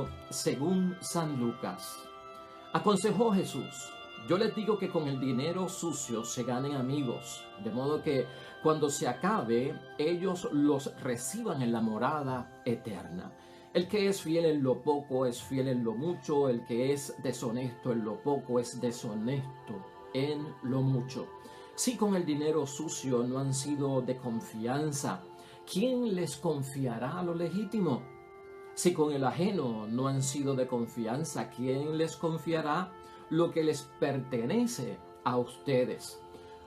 Evangelio según San Lucas. Aconsejó Jesús: yo les digo que con el dinero sucio se ganen amigos, de modo que cuando se acabe, ellos los reciban en la morada eterna. El que es fiel en lo poco es fiel en lo mucho, el que es deshonesto en lo poco es deshonesto en lo mucho. Si con el dinero sucio no han sido de confianza, ¿quién les confiará lo legítimo? Si con el ajeno no han sido de confianza, ¿quién les confiará lo que les pertenece a ustedes?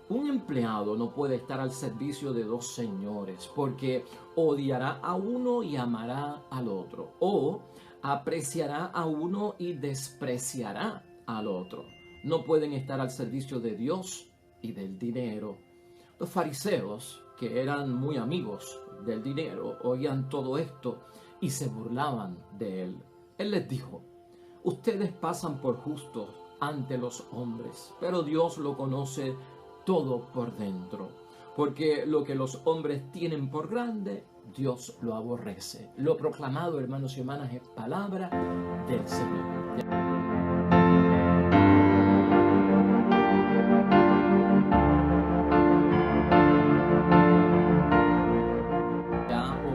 Un empleado no puede estar al servicio de dos señores, porque odiará a uno y amará al otro, o apreciará a uno y despreciará al otro. No pueden estar al servicio de Dios y del dinero. Los fariseos, que eran muy amigos del dinero, oían todo esto y se burlaban de él. Él les dijo: ustedes pasan por justos ante los hombres, pero Dios lo conoce todo por dentro, porque lo que los hombres tienen por grande, Dios lo aborrece. Lo proclamado, hermanos y hermanas, es palabra del Señor.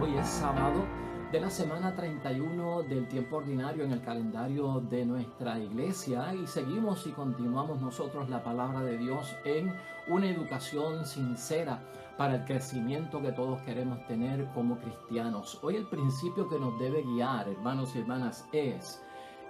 Hoy es sábado de la semana 31 del tiempo ordinario en el calendario de nuestra iglesia, y seguimos y continuamos nosotros la palabra de Dios en una educación sincera para el crecimiento que todos queremos tener como cristianos. Hoy el principio que nos debe guiar, hermanos y hermanas, es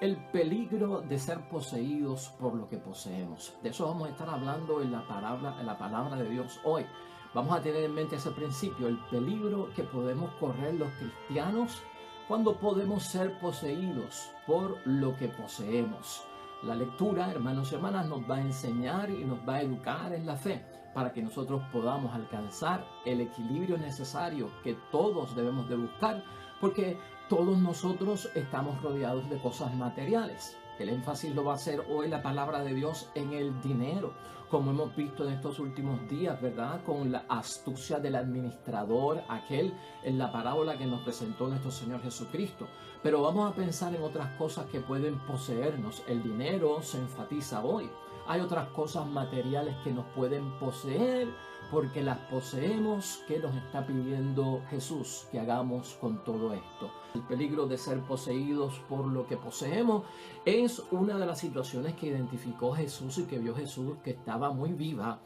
el peligro de ser poseídos por lo que poseemos. De eso vamos a estar hablando en la palabra de Dios hoy. Vamos a tener en mente ese principio, el peligro que podemos correr los cristianos cuando podemos ser poseídos por lo que poseemos. La lectura, hermanos y hermanas, nos va a enseñar y nos va a educar en la fe para que nosotros podamos alcanzar el equilibrio necesario que todos debemos de buscar, porque todos nosotros estamos rodeados de cosas materiales. El énfasis lo va a hacer hoy la palabra de Dios en el dinero, como hemos visto en estos últimos días, ¿verdad? Con la astucia del administrador, aquel en la parábola que nos presentó nuestro Señor Jesucristo. Pero vamos a pensar en otras cosas que pueden poseernos. El dinero se enfatiza hoy. Hay otras cosas materiales que nos pueden poseer porque las poseemos. ¿Qué nos está pidiendo Jesús que hagamos con todo esto? El peligro de ser poseídos por lo que poseemos es una de las situaciones que identificó Jesús y que vio Jesús, que estaba muy viva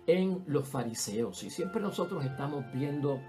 en los fariseos. Y siempre nosotros estamos viendo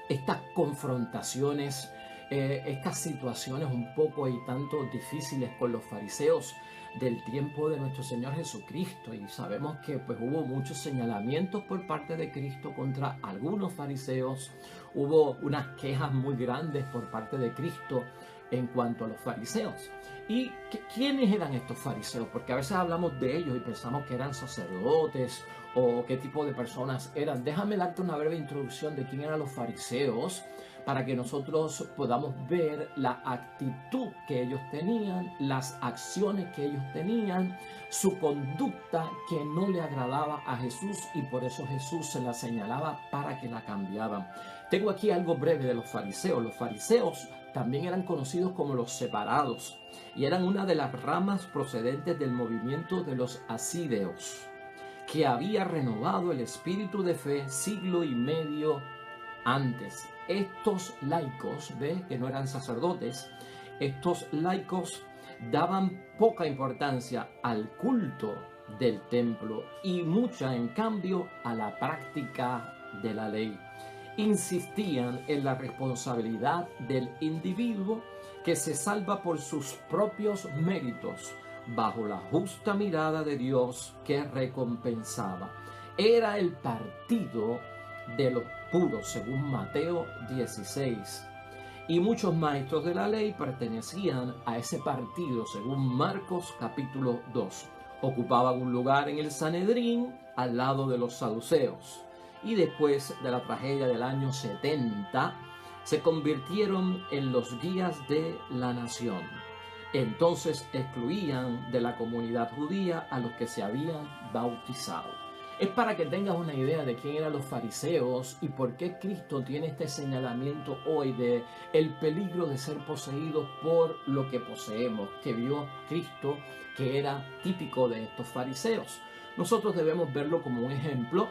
estas confrontaciones, estas situaciones un poco y tanto difíciles con los fariseos del tiempo de nuestro Señor Jesucristo, y sabemos que pues hubo muchos señalamientos por parte de Cristo contra algunos fariseos. Hubo unas quejas muy grandes por parte de Cristo en cuanto a los fariseos. ¿Y quiénes eran estos fariseos? Porque a veces hablamos de ellos y pensamos que eran sacerdotes o qué tipo de personas eran. Déjame darte una breve introducción de quién eran los fariseos para que nosotros podamos ver la actitud que ellos tenían, las acciones que ellos tenían, su conducta que no le agradaba a Jesús, y por eso Jesús se la señalaba para que la cambiaban. Tengo aquí algo breve de los fariseos. Los fariseos también eran conocidos como los separados y eran una de las ramas procedentes del movimiento de los asídeos, que había renovado el espíritu de fe siglo y medio antes. Estos laicos, que no eran sacerdotes, estos laicos daban poca importancia al culto del templo y mucha, en cambio, a la práctica de la ley. Insistían en la responsabilidad del individuo, que se salva por sus propios méritos, bajo la justa mirada de Dios que recompensaba. Era el partido de los puros, según Mateo 16. Y muchos maestros de la ley pertenecían a ese partido, según Marcos capítulo 2. Ocupaban un lugar en el Sanedrín al lado de los saduceos. Y después de la tragedia del año 70, se convirtieron en los guías de la nación. Entonces excluían de la comunidad judía a los que se habían bautizado. Es para que tengas una idea de quién eran los fariseos y por qué Cristo tiene este señalamiento hoy de el peligro de ser poseídos por lo que poseemos, que vio Cristo que era típico de estos fariseos. Nosotros debemos verlo como un ejemplo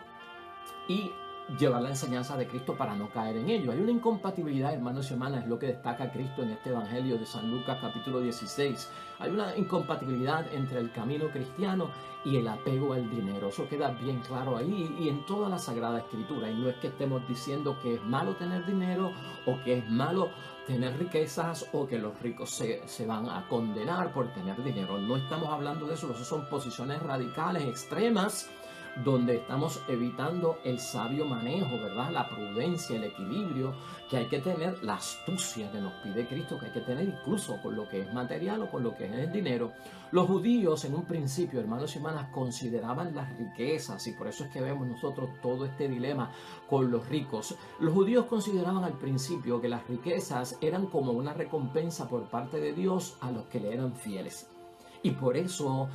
y llevar la enseñanza de Cristo para no caer en ello. Hay una incompatibilidad, hermanos y hermanas, es lo que destaca Cristo en este Evangelio de San Lucas capítulo 16. Hay una incompatibilidad entre el camino cristiano y el apego al dinero. Eso queda bien claro ahí y en toda la Sagrada Escritura. Y no es que estemos diciendo que es malo tener dinero o que es malo tener riquezas o que los ricos se van a condenar por tener dinero. No estamos hablando de eso. Esas son posiciones radicales, extremas, donde estamos evitando el sabio manejo, ¿verdad? La prudencia, el equilibrio que hay que tener, la astucia que nos pide Cristo, que hay que tener incluso con lo que es material o con lo que es el dinero. Los judíos en un principio, hermanos y hermanas, consideraban las riquezas y por eso es que vemos nosotros todo este dilema con los ricos. Los judíos consideraban al principio que las riquezas eran como una recompensa por parte de Dios a los que le eran fieles. Y por eso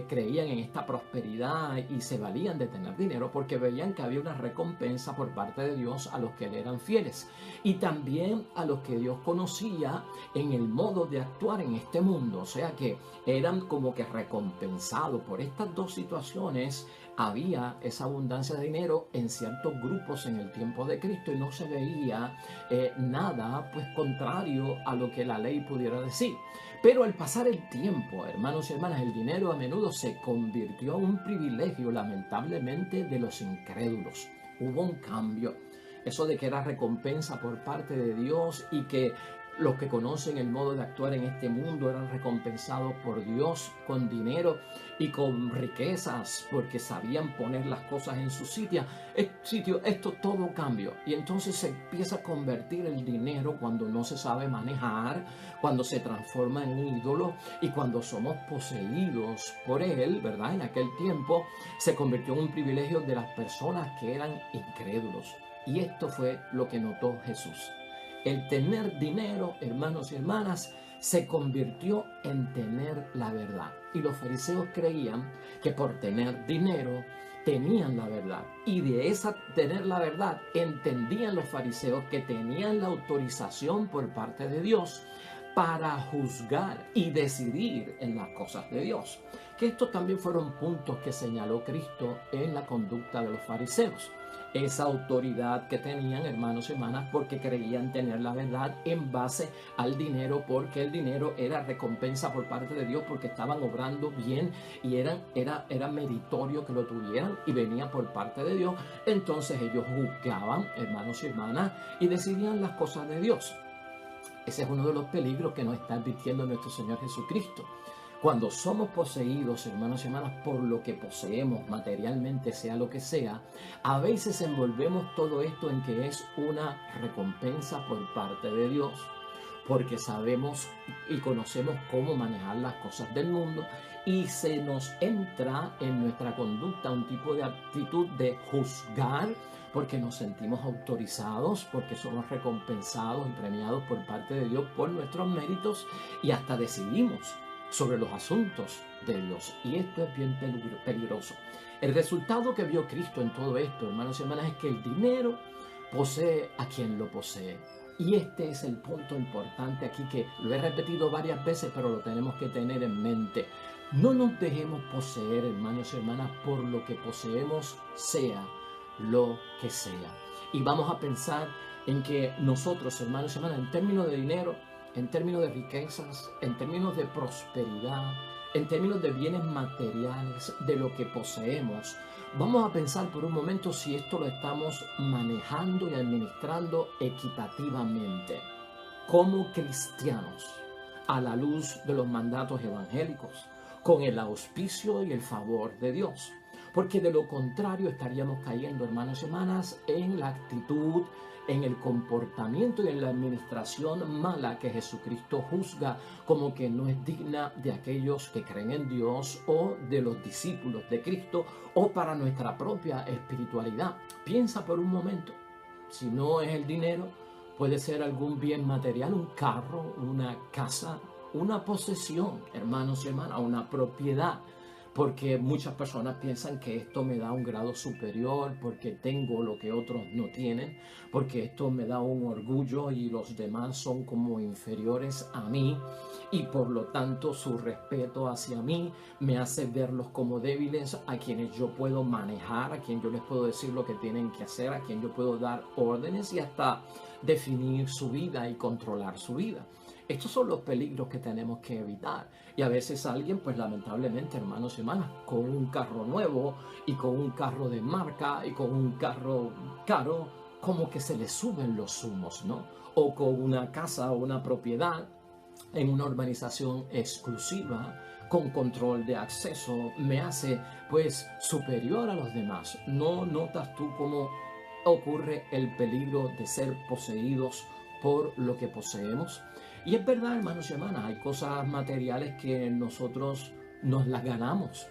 creían en esta prosperidad y se valían de tener dinero porque veían que había una recompensa por parte de Dios a los que le eran fieles y también a los que Dios conocía en el modo de actuar en este mundo. O sea que eran como que recompensados por estas dos situaciones. Había esa abundancia de dinero en ciertos grupos en el tiempo de Cristo y no se veía nada pues contrario a lo que la ley pudiera decir. Pero al pasar el tiempo, hermanos y hermanas, el dinero a menudo se convirtió en un privilegio, lamentablemente, de los incrédulos. Hubo un cambio. Eso de que era recompensa por parte de Dios y que los que conocen el modo de actuar en este mundo eran recompensados por Dios con dinero y con riquezas porque sabían poner las cosas en su sitio. Esto todo cambió y entonces se empieza a convertir el dinero cuando no se sabe manejar, cuando se transforma en un ídolo y cuando somos poseídos por él, ¿verdad? En aquel tiempo se convirtió en un privilegio de las personas que eran incrédulos. Y esto fue lo que notó Jesús. El tener dinero, hermanos y hermanas, se convirtió en tener la verdad. Y los fariseos creían que por tener dinero tenían la verdad. Y de esa tener la verdad entendían los fariseos que tenían la autorización por parte de Dios para juzgar y decidir en las cosas de Dios. Que estos también fueron puntos que señaló Cristo en la conducta de los fariseos. Esa autoridad que tenían, hermanos y hermanas, porque creían tener la verdad en base al dinero, porque el dinero era recompensa por parte de Dios, porque estaban obrando bien y era meritorio que lo tuvieran y venía por parte de Dios. Entonces ellos juzgaban, hermanos y hermanas, y decidían las cosas de Dios. Ese es uno de los peligros que nos está advirtiendo nuestro Señor Jesucristo. Cuando somos poseídos, hermanos y hermanas, por lo que poseemos materialmente, sea lo que sea, a veces envolvemos todo esto en que es una recompensa por parte de Dios, porque sabemos y conocemos cómo manejar las cosas del mundo y se nos entra en nuestra conducta un tipo de actitud de juzgar, porque nos sentimos autorizados, porque somos recompensados y premiados por parte de Dios por nuestros méritos y hasta decidimos sobre los asuntos de Dios. Y esto es bien peligroso. El resultado que vio Cristo en todo esto, hermanos y hermanas, es que el dinero posee a quien lo posee. Y este es el punto importante aquí, que lo he repetido varias veces, pero lo tenemos que tener en mente. No nos dejemos poseer, hermanos y hermanas, por lo que poseemos, sea lo que sea. Y vamos a pensar en que nosotros, hermanos y hermanas, en términos de dinero, en términos de riquezas, en términos de prosperidad, en términos de bienes materiales, de lo que poseemos, vamos a pensar por un momento si esto lo estamos manejando y administrando equitativamente como cristianos, a la luz de los mandatos evangélicos, con el auspicio y el favor de Dios. Porque de lo contrario estaríamos cayendo, hermanos y hermanas, en la actitud, en el comportamiento y en la administración mala que Jesucristo juzga como que no es digna de aquellos que creen en Dios o de los discípulos de Cristo o para nuestra propia espiritualidad. Piensa por un momento, si no es el dinero, puede ser algún bien material, un carro, una casa, una posesión, hermanos y hermanas, una propiedad. porque muchas personas piensan que esto me da un grado superior, porque tengo lo que otros no tienen, porque esto me da un orgullo y los demás son como inferiores a mí, y por lo tanto su respeto hacia mí me hace verlos como débiles, a quienes yo puedo manejar, a quien yo les puedo decir lo que tienen que hacer, a quien yo puedo dar órdenes y hasta definir su vida y controlar su vida. Estos son los peligros que tenemos que evitar. Y a veces alguien, pues lamentablemente, hermanos y hermanas, con un carro nuevo y con un carro de marca y con un carro caro, como que se le suben los humos, ¿no? O con una casa o una propiedad en una urbanización exclusiva, con control de acceso, me hace pues superior a los demás. ¿No notas tú cómo ocurre el peligro de ser poseídos por lo que poseemos? Y es verdad, hermanos y hermanas, hay cosas materiales que nosotros nos las ganamos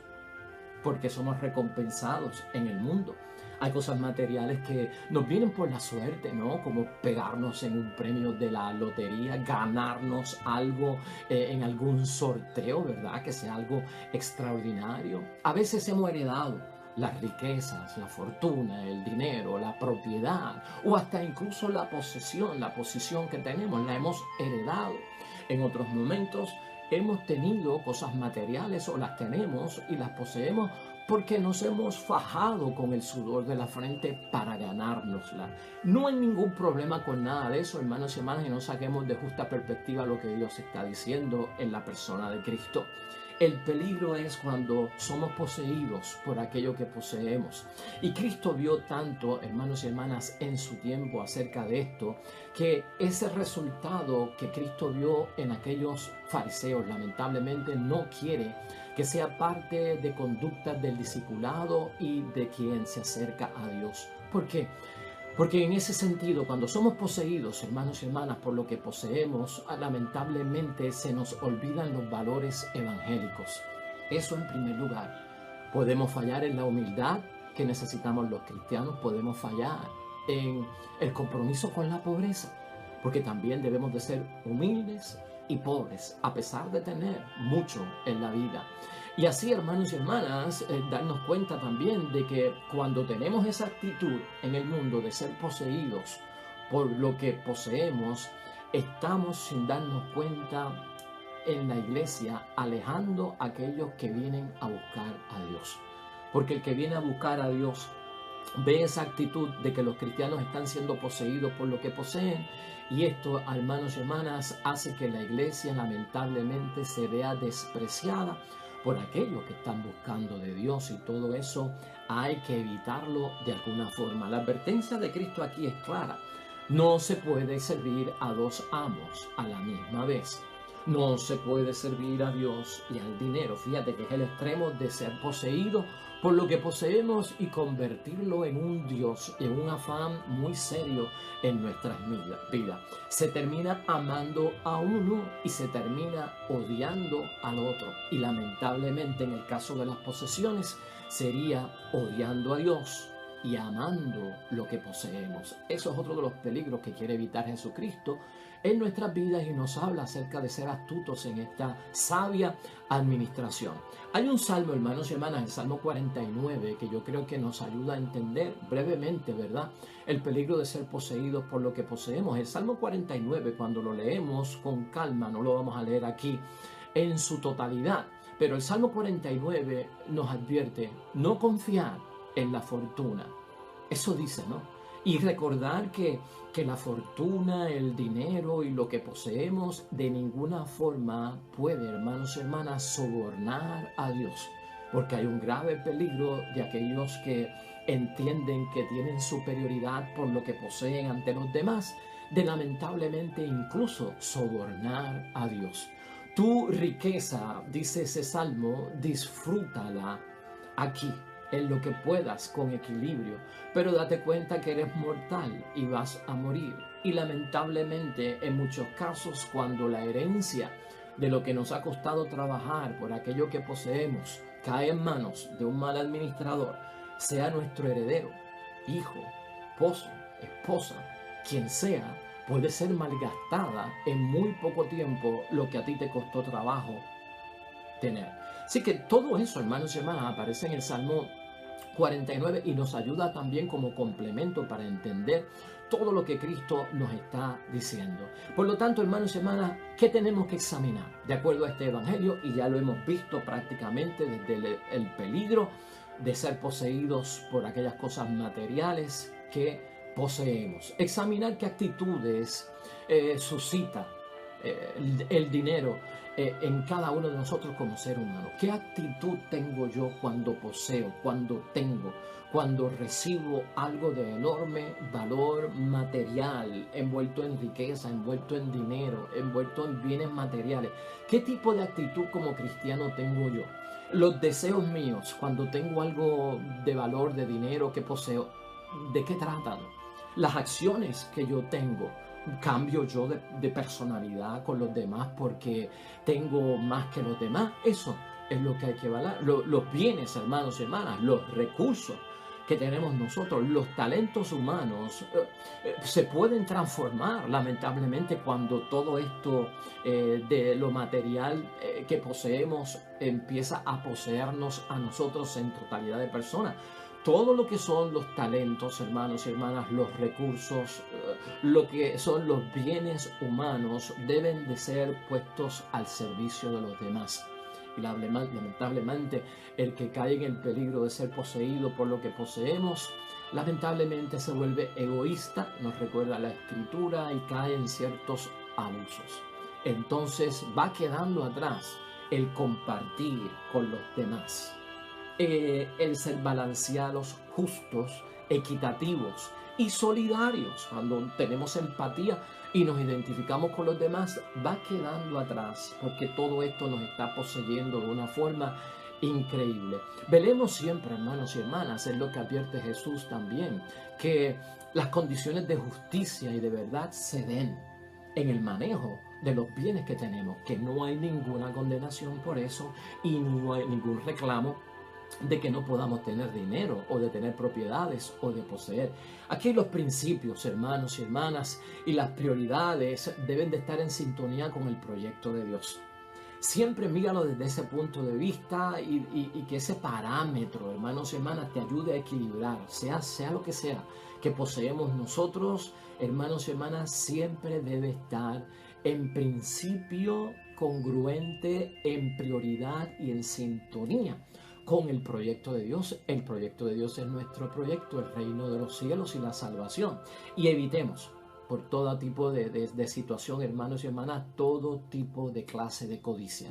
porque somos recompensados en el mundo. Hay cosas materiales que nos vienen por la suerte, ¿no? Como pegarnos en un premio de la lotería, ganarnos algo en algún sorteo, ¿verdad? Que sea algo extraordinario. A veces hemos heredado las riquezas, la fortuna, el dinero, la propiedad o hasta incluso la posición que tenemos, la hemos heredado. En otros momentos hemos tenido cosas materiales o las tenemos y las poseemos porque nos hemos fajado con el sudor de la frente para ganárnosla. No hay ningún problema con nada de eso, hermanos y hermanas, y no saquemos de justa perspectiva lo que Dios está diciendo en la persona de Cristo. El peligro es cuando somos poseídos por aquello que poseemos. Y Cristo vio tanto, hermanos y hermanas, en su tiempo acerca de esto, que ese resultado que Cristo vio en aquellos fariseos, lamentablemente no quiere que sea parte de conductas del discipulado y de quien se acerca a Dios. ¿Por qué? Porque en ese sentido, cuando somos poseídos, hermanos y hermanas, por lo que poseemos, lamentablemente se nos olvidan los valores evangélicos. Eso en primer lugar. Podemos fallar en la humildad que necesitamos los cristianos, podemos fallar en el compromiso con la pobreza, porque también debemos de ser humildes y pobres, a pesar de tener mucho en la vida. Y así, hermanos y hermanas, darnos cuenta también de que cuando tenemos esa actitud en el mundo de ser poseídos por lo que poseemos, estamos sin darnos cuenta en la iglesia alejando a aquellos que vienen a buscar a Dios. Porque el que viene a buscar a Dios ve esa actitud de que los cristianos están siendo poseídos por lo que poseen, y esto, hermanos y hermanas, hace que la iglesia lamentablemente se vea despreciada por aquellos que están buscando de Dios, y todo eso hay que evitarlo de alguna forma. La advertencia de Cristo aquí es clara: no se puede servir a dos amos a la misma vez. No se puede servir a Dios y al dinero. Fíjate que es el extremo de ser poseído por lo que poseemos y convertirlo en un Dios, en un afán muy serio en nuestras vidas. Se termina amando a uno y se termina odiando al otro. Y lamentablemente en el caso de las posesiones sería odiando a Dios y amando lo que poseemos. Eso es otro de los peligros que quiere evitar Jesucristo en nuestras vidas, y nos habla acerca de ser astutos en esta sabia administración. Hay un salmo, hermanos y hermanas, el Salmo 49, que yo creo que nos ayuda a entender brevemente, ¿verdad?, el peligro de ser poseídos por lo que poseemos. El Salmo 49, cuando lo leemos con calma, no lo vamos a leer aquí en su totalidad, pero el Salmo 49 nos advierte no confiar en la fortuna. Eso dice, ¿no? Y recordar que la fortuna, el dinero y lo que poseemos de ninguna forma puede, hermanos y hermanas, sobornar a Dios. Porque hay un grave peligro de aquellos que entienden que tienen superioridad por lo que poseen ante los demás, de lamentablemente incluso sobornar a Dios. Tu riqueza, dice ese salmo, disfrútala aquí, en lo que puedas, con equilibrio, pero date cuenta que eres mortal y vas a morir. Y lamentablemente en muchos casos, cuando la herencia de lo que nos ha costado trabajar por aquello que poseemos cae en manos de un mal administrador, sea nuestro heredero, hijo, esposo, esposa, quien sea, puede ser malgastada en muy poco tiempo lo que a ti te costó trabajo tener. Así que todo eso, hermanos y hermanas, aparece en el Salmo 49 y nos ayuda también como complemento para entender todo lo que Cristo nos está diciendo. Por lo tanto, hermanos y hermanas, ¿qué tenemos que examinar de acuerdo a este evangelio? Y ya lo hemos visto prácticamente desde el peligro de ser poseídos por aquellas cosas materiales que poseemos. Examinar qué actitudes suscita el dinero en cada uno de nosotros como ser humano. ¿Qué actitud tengo yo cuando poseo, cuando tengo, cuando recibo algo de enorme valor material, envuelto en riqueza, envuelto en dinero, envuelto en bienes materiales? ¿Qué tipo de actitud como cristiano tengo yo? Los deseos míos, cuando tengo algo de valor, de dinero que poseo, ¿de qué tratan? Las acciones que yo tengo, cambio yo de personalidad con los demás porque tengo más que los demás. Eso es lo que hay que evaluar. Los bienes, hermanos y hermanas, los recursos que tenemos nosotros, los talentos humanos se pueden transformar lamentablemente cuando todo esto de lo material que poseemos empieza a poseernos a nosotros en totalidad de personas. Todo lo que son los talentos, hermanos y hermanas, los recursos, lo que son los bienes humanos deben de ser puestos al servicio de los demás. Y lamentablemente el que cae en el peligro de ser poseído por lo que poseemos, lamentablemente se vuelve egoísta, nos recuerda la Escritura, y cae en ciertos abusos. Entonces va quedando atrás el compartir con los demás. El ser balanceados, justos, equitativos y solidarios. Cuando tenemos empatía y nos identificamos con los demás, va quedando atrás porque todo esto nos está poseyendo de una forma increíble. Velemos siempre, hermanos y hermanas, es lo que advierte Jesús también, que las condiciones de justicia y de verdad se den en el manejo de los bienes que tenemos, que no hay ninguna condenación por eso y no hay ningún reclamo de que no podamos tener dinero o de tener propiedades o de poseer. Aquí los principios, hermanos y hermanas, y las prioridades deben de estar en sintonía con el proyecto de Dios. Siempre míralo desde ese punto de vista y que ese parámetro, hermanos y hermanas, te ayude a equilibrar, sea lo que sea que poseemos nosotros, hermanos y hermanas, siempre debe estar en principio congruente, en prioridad y en sintonía con el proyecto de Dios. El proyecto de Dios es nuestro proyecto, el reino de los cielos y la salvación. Y evitemos por todo tipo de situación, hermanos y hermanas, todo tipo de clase de codicia.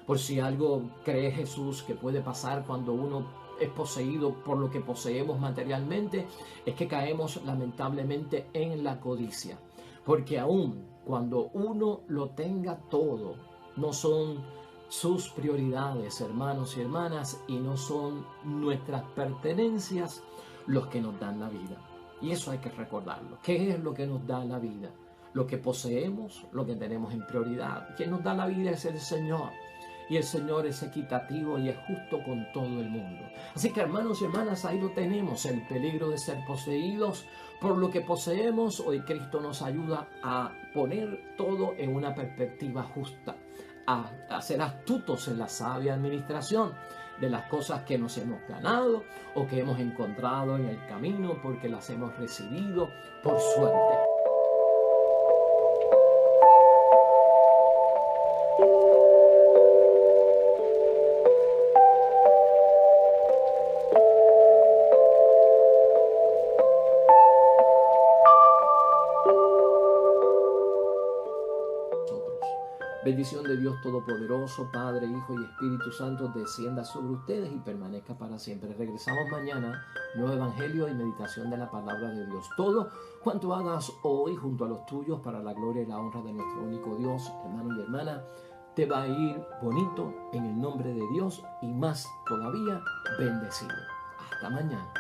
Por si algo cree Jesús que puede pasar cuando uno es poseído por lo que poseemos materialmente, es que caemos lamentablemente en la codicia. Porque aún cuando uno lo tenga todo, no son sus prioridades, hermanos y hermanas, y no son nuestras pertenencias los que nos dan la vida. Y eso hay que recordarlo. ¿Qué es lo que nos da la vida? Lo que poseemos, lo que tenemos en prioridad. Quien nos da la vida es el Señor. Y el Señor es equitativo y es justo con todo el mundo. Así que, hermanos y hermanas, ahí lo tenemos, el peligro de ser poseídos por lo que poseemos. Hoy Cristo nos ayuda a poner todo en una perspectiva justa, a ser astutos en la sabia administración de las cosas que nos hemos ganado o que hemos encontrado en el camino porque las hemos recibido por suerte. Bendición de Dios Todopoderoso, Padre, Hijo y Espíritu Santo, descienda sobre ustedes y permanezca para siempre. Regresamos mañana, nuevo evangelio y meditación de la palabra de Dios. Todo cuanto hagas hoy junto a los tuyos para la gloria y la honra de nuestro único Dios, hermano y hermana, te va a ir bonito en el nombre de Dios y más todavía bendecido. Hasta mañana.